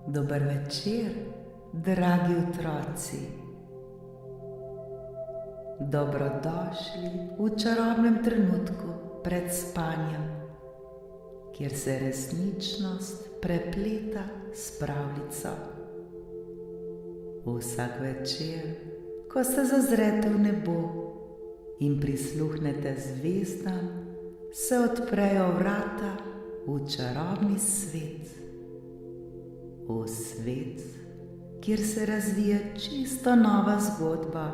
Dober večer, dragi otroci. Dobrodošli v čarobnem trenutku pred spanjem, kjer se resničnost prepleta s pravljico. Vsak večer, ko se zazrete v nebo in prisluhnete zvezdam, se odprejo vrata v čarobni svet. V svet, kjer se razvija čisto nova zgodba,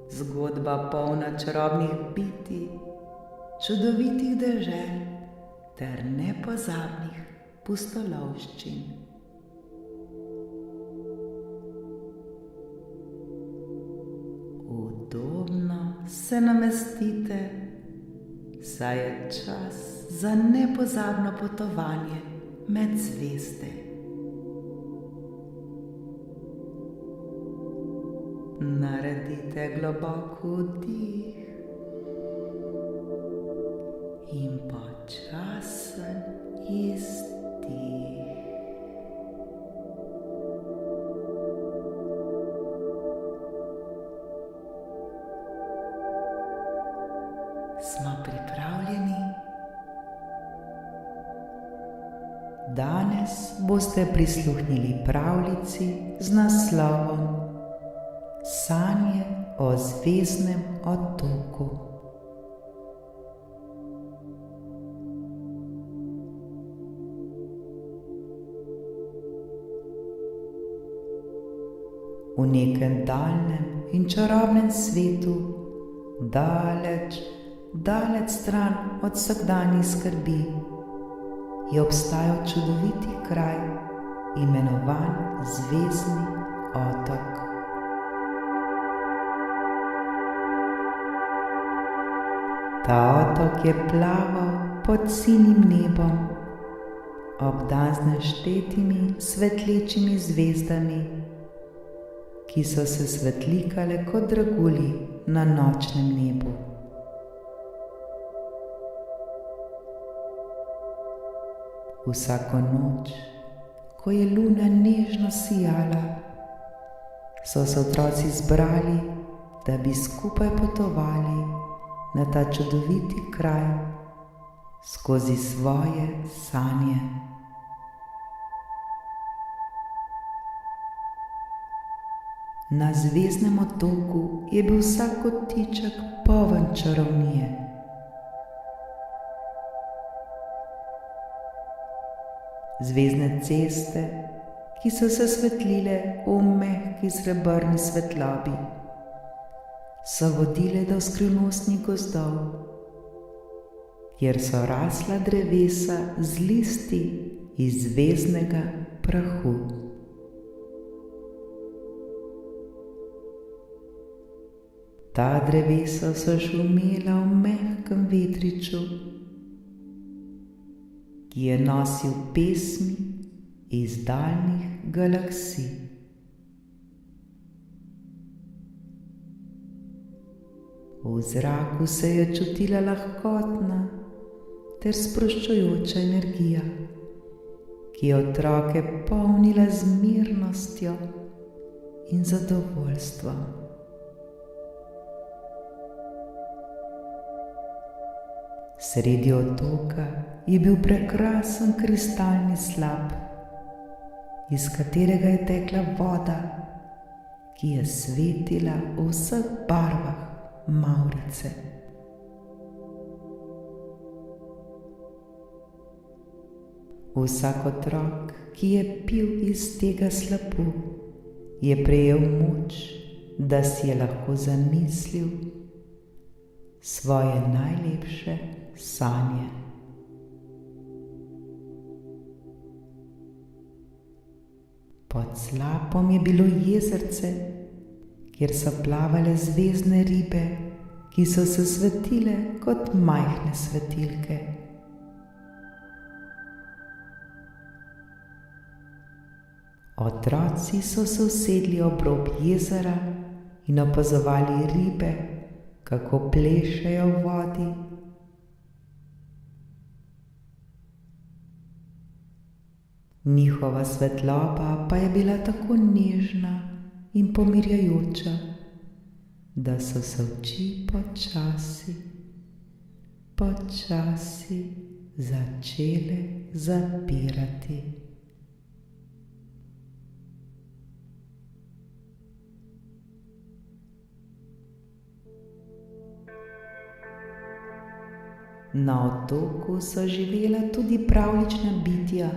zgodba polna čarobnih bitij, čudovitih dežel ter nepozabnih pustolovščin. Udobno se namestite, saj je čas za nepozabno potovanje med zvezde. Naredite globok vdih in počasen izdih. Smo pripravljeni? Danes boste prisluhnili pravljici z naslovom Sanje o zvezdnem otoku. V nekem daljnem in čarobnem svetu, daleč, daleč stran od vsakdanjih skrbi, je obstajal čudoviti kraj, imenovan Zvezdni otok. Ta otok je plaval pod sinim nebom, obdan z neštetimi svetlečimi zvezdami, ki so se svetlikale kot dragulji na nočnem nebu. Vsako noč, ko je luna nežno sijala, so se otroci zbrali, da bi skupaj potovali na ta čudoviti kraj skozi svoje sanje. Na zvezdnem otoku je bil vsak kotiček poln čarovnije. Zvezdne ceste, ki so se svetlile v mehki srebrni svetlobi, so vodile do skrivnostnih gozdov, kjer so rasla drevesa z listi iz zvezdnega prahu. Ta drevesa so šumela v mehkem vetriču, ki je nosil pesmi iz daljnih galaksij. V zraku se je čutila lahkotna ter sproščujoča energija, ki je otroke polnila z mirnostjo in zadovoljstvom. Sredi otoka je bil prekrasen kristalni slap, iz katerega je tekla voda, ki je svetila v vseh barvah mavrice. Vsak otrok, ki je pil iz tega slapu, je prejel moč, da si je lahko zamislil svoje najlepše sanje. Pod slapom je bilo jezerce, kjer so plavale zvezdne ribe, ki so se svetile kot majhne svetilke. Otroci so se usedli ob rob jezera in opazovali ribe, kako plešejo v vodi. Njihova svetloba pa je bila tako nežna in pomirjajoča, da so se oči počasi začele zapirati. Na otoku so živela tudi pravljična bitja,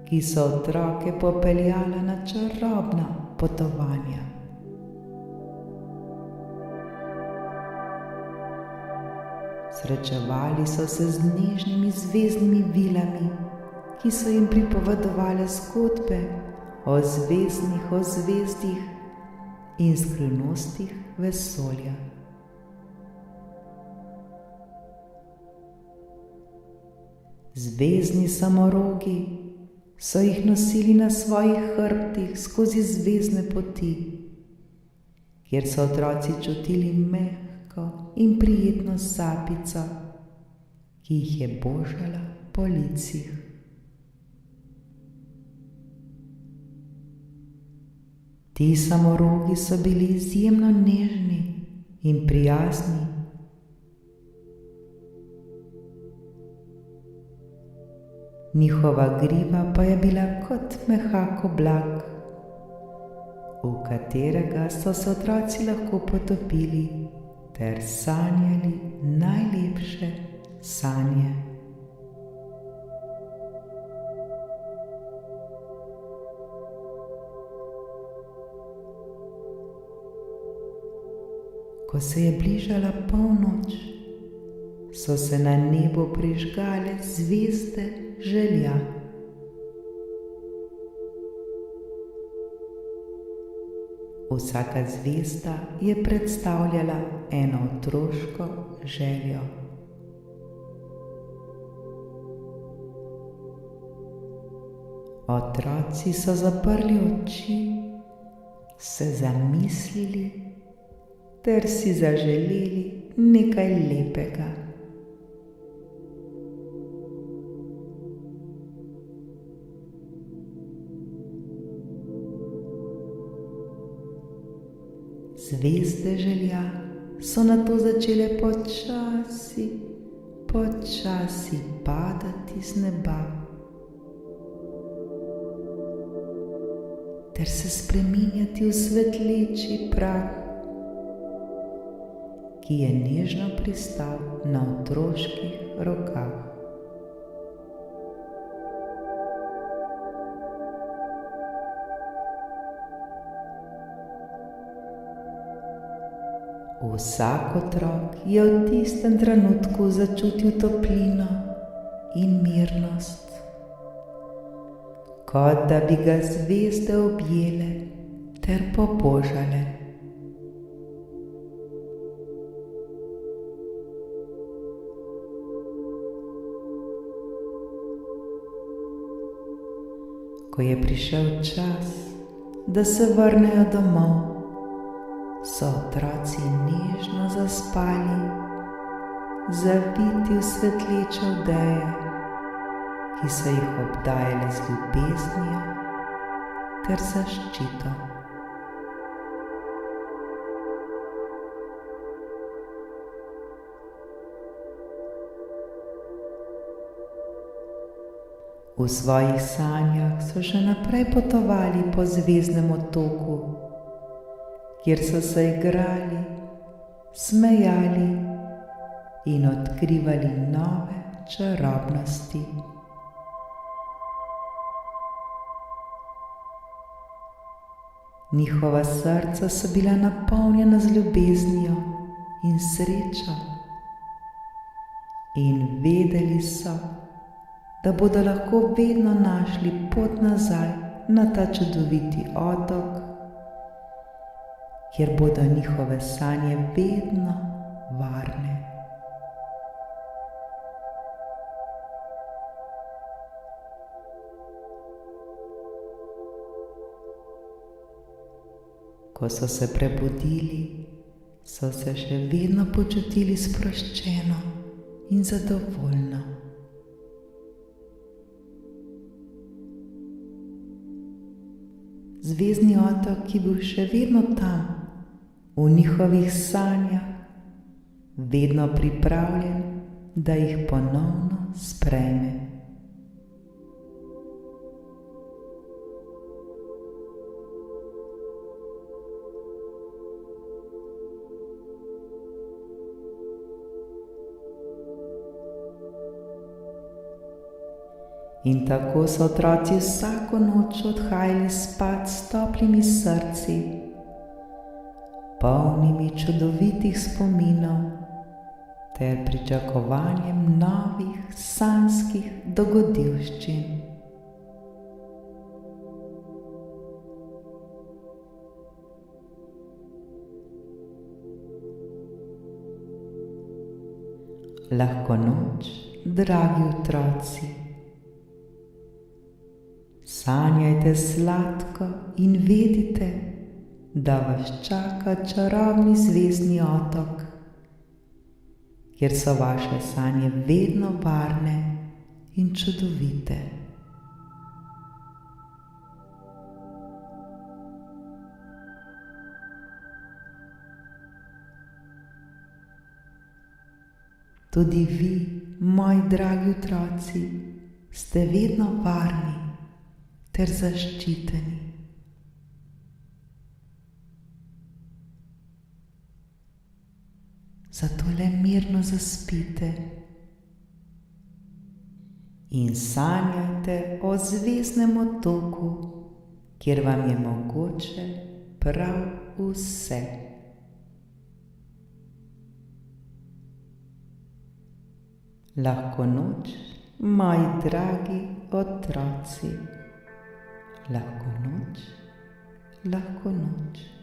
ki so otroke popeljala na čarobna potovanja. Srečevali so se z nežnimi zvezdnimi vilami, ki so jim pripovedovale zgodbe o zvezdih in skrivnostih vesolja. Zvezdni samorogi so jih nosili na svojih hrbtih skozi zvezdne poti, kjer so otroci čutili mehko in prijetno sapico, ki jih je božala po licih. Ti samorogi so bili izjemno nežni in prijazni. Njihova griva pa je bila kot mehak oblak, v katerega so se otroci lahko potopili ter sanjali najlepše sanje. Ko se je bližala polnoč, so se na nebu prižgale zvezde želja. Vsaka zvezda je predstavljala eno otroško željo. Otroci so zaprli oči, se zamislili ter si zaželeli nekaj lepega. Zvezde želja so nato začele počasi padati z neba ter se spreminjati v svetleči prah, ki je nežno pristal na otroških rokah. Vsak otrok je v tistem trenutku začutil toplino in mirnost, kot da bi ga zvezde objele ter pobožale. Ko je prišel čas, da se vrnejo domov, so otroci nežno zaspali, zaviti v svetleče odeje, ki so jih obdajale z ljubeznijo ter zaščito. V svojih sanjah so še naprej potovali po zvezdnem otoku, kjer so se igrali, smejali in odkrivali nove čarobnosti. Njihova srca so bila napolnjena z ljubeznijo in srečo in vedeli so, da bodo lahko vedno našli pot nazaj na ta čudoviti otok, kjer bodo njihove sanje vedno varne. Ko so se prebudili, so se še vedno počutili sproščeno in zadovoljno. zvezdni otok, ki bo še vedno tam, v njihovih sanjah, vedno pripravljen, da jih ponovno sprejme. In tako so otroci vsako noč odhajali spat s toplimi srci, polnimi čudovitih spominov ter pričakovanjem novih sanjskih dogodivščin. Lahko noč, dragi otroci. Sanjajte sladko in vedite, da vas čaka čarobni zvezdni otok, kjer so vaše sanje vedno varne in čudovite. Tudi vi, moji dragi otroci, ste vedno varni ter zaščiteni. Zato le mirno zaspite in sanjajte o zvezdnem otoku, kjer vam je mogoče prav vse. Lahko noč, moji dragi otroci. Lahko noč, lahko noč.